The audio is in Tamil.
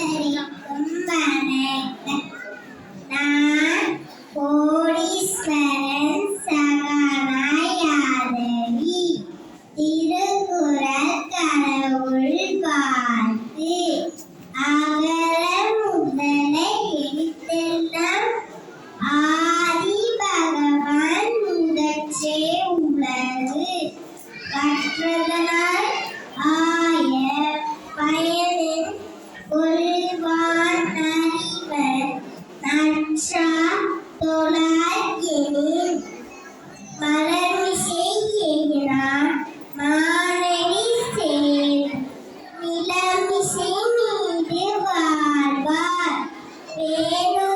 அனைவருக்கும் வணக்கம். நான் கோடீஸ்வரன் சகானாயாதவி. திருக்குறள் கடவுள் வாழ்த்து. அகர முதல எழுத்தெல்லாம் ஆதி பகவான் முதற்றே உலகு. கற்றதனால் ஆய பயனின் கொள்வான் அறிவர் நற்றார் தொழார் எனின். மலர்மிசை எயினார் மானடி சேர் நிலமிசை மீது வாழ்வார். வேணு